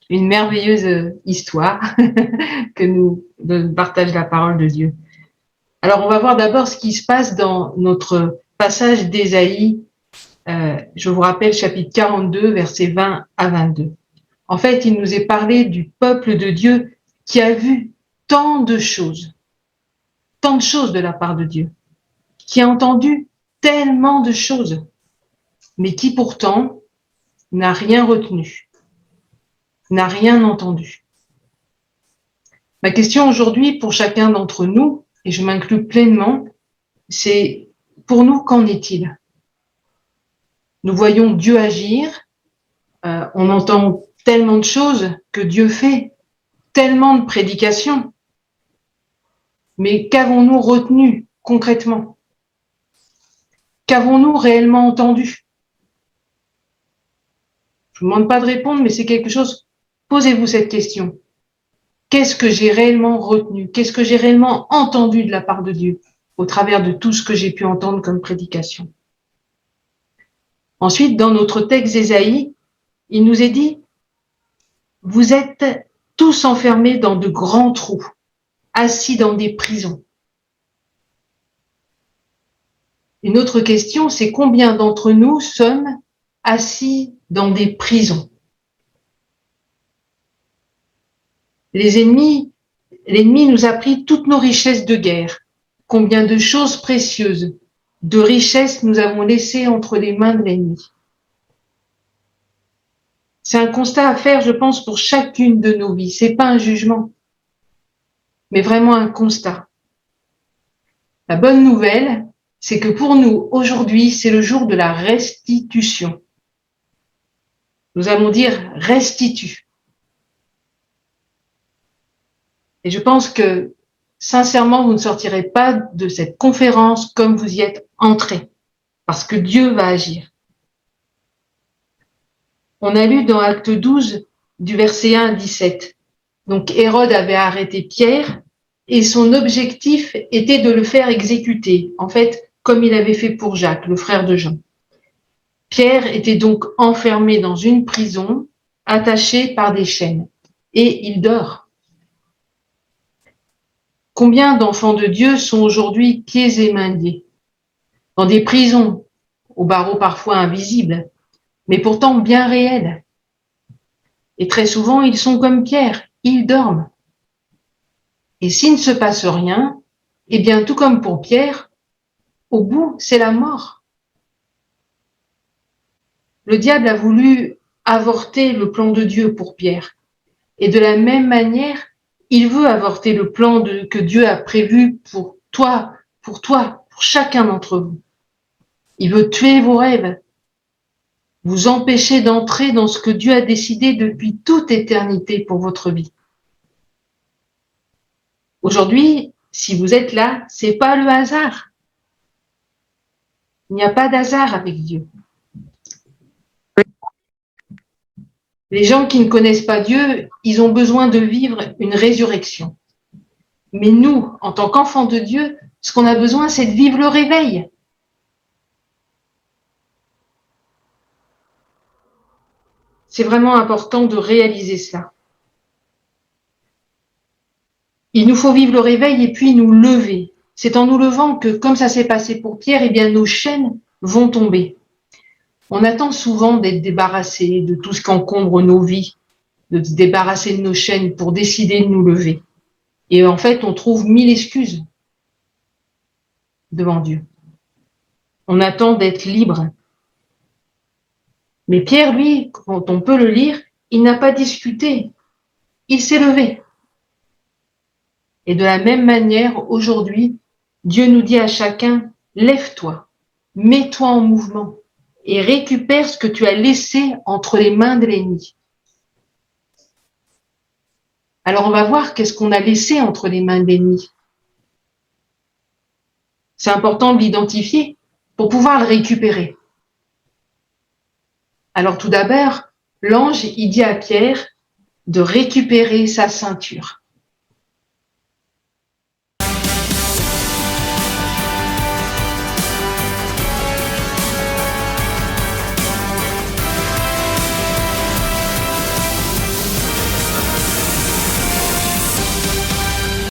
une merveilleuse histoire que nous partage la parole de Dieu. Alors, on va voir d'abord ce qui se passe dans notre passage d'Ésaïe. Je vous rappelle, chapitre 42, versets 20 à 22. En fait, il nous est parlé du peuple de Dieu qui a vu tant de choses de la part de Dieu, qui a entendu tellement de choses, mais qui pourtant n'a rien retenu, n'a rien entendu. Ma question aujourd'hui pour chacun d'entre nous, et je m'inclus pleinement, c'est pour nous, qu'en est-il? Nous voyons Dieu agir, on entend tellement de choses que Dieu fait, tellement de prédications, mais qu'avons-nous retenu concrètement? Qu'avons-nous réellement entendu? Je ne vous demande pas de répondre, mais c'est quelque chose, posez-vous cette question. Qu'est-ce que j'ai réellement retenu? Qu'est-ce que j'ai réellement entendu de la part de Dieu au travers de tout ce que j'ai pu entendre comme prédication? Ensuite, dans notre texte d'Ésaïe, il nous est dit, vous êtes tous enfermés dans de grands trous, assis dans des prisons. Une autre question, c'est combien d'entre nous sommes assis dans des prisons? L'ennemi nous a pris toutes nos richesses de guerre. Combien de choses précieuses, de richesses nous avons laissées entre les mains de l'ennemi. C'est un constat à faire, je pense, pour chacune de nos vies. C'est pas un jugement, mais vraiment un constat. La bonne nouvelle, c'est que pour nous, aujourd'hui, c'est le jour de la restitution. Nous allons dire restitue. Et je pense que, sincèrement, vous ne sortirez pas de cette conférence comme vous y êtes entrés, parce que Dieu va agir. On a lu dans Acte 12, du verset 1 à 17. Donc, Hérode avait arrêté Pierre et son objectif était de le faire exécuter, en fait, comme il avait fait pour Jacques, le frère de Jean. Pierre était donc enfermé dans une prison, attaché par des chaînes, et il dort. Combien d'enfants de Dieu sont aujourd'hui pieds et mains liés, dans des prisons, aux barreaux parfois invisibles, mais pourtant bien réels. Et très souvent, ils sont comme Pierre, ils dorment. Et s'il ne se passe rien, eh bien, tout comme pour Pierre, au bout, c'est la mort. Le diable a voulu avorter le plan de Dieu pour Pierre. Et de la même manière, il veut avorter le plan que Dieu a prévu pour toi, pour chacun d'entre vous. Il veut tuer vos rêves, vous empêcher d'entrer dans ce que Dieu a décidé depuis toute éternité pour votre vie. Aujourd'hui, si vous êtes là, c'est pas le hasard. Il n'y a pas d'hasard avec Dieu. Les gens qui ne connaissent pas Dieu, ils ont besoin de vivre une résurrection. Mais nous, en tant qu'enfants de Dieu, ce qu'on a besoin, c'est de vivre le réveil. C'est vraiment important de réaliser cela. Il nous faut vivre le réveil et puis nous lever. C'est en nous levant que, comme ça s'est passé pour Pierre, eh bien, nos chaînes vont tomber. On attend souvent d'être débarrassé de tout ce qui encombre nos vies, de se débarrasser de nos chaînes pour décider de nous lever. Et en fait, on trouve 1000 excuses devant Dieu. On attend d'être libre. Mais Pierre, lui, quand on peut le lire, il n'a pas discuté. Il s'est levé. Et de la même manière, aujourd'hui, Dieu nous dit à chacun, lève-toi, mets-toi en mouvement et récupère ce que tu as laissé entre les mains de l'ennemi. Alors on va voir qu'est-ce qu'on a laissé entre les mains de l'ennemi. C'est important de l'identifier pour pouvoir le récupérer. Alors tout d'abord, l'ange, il dit à Pierre de récupérer sa ceinture.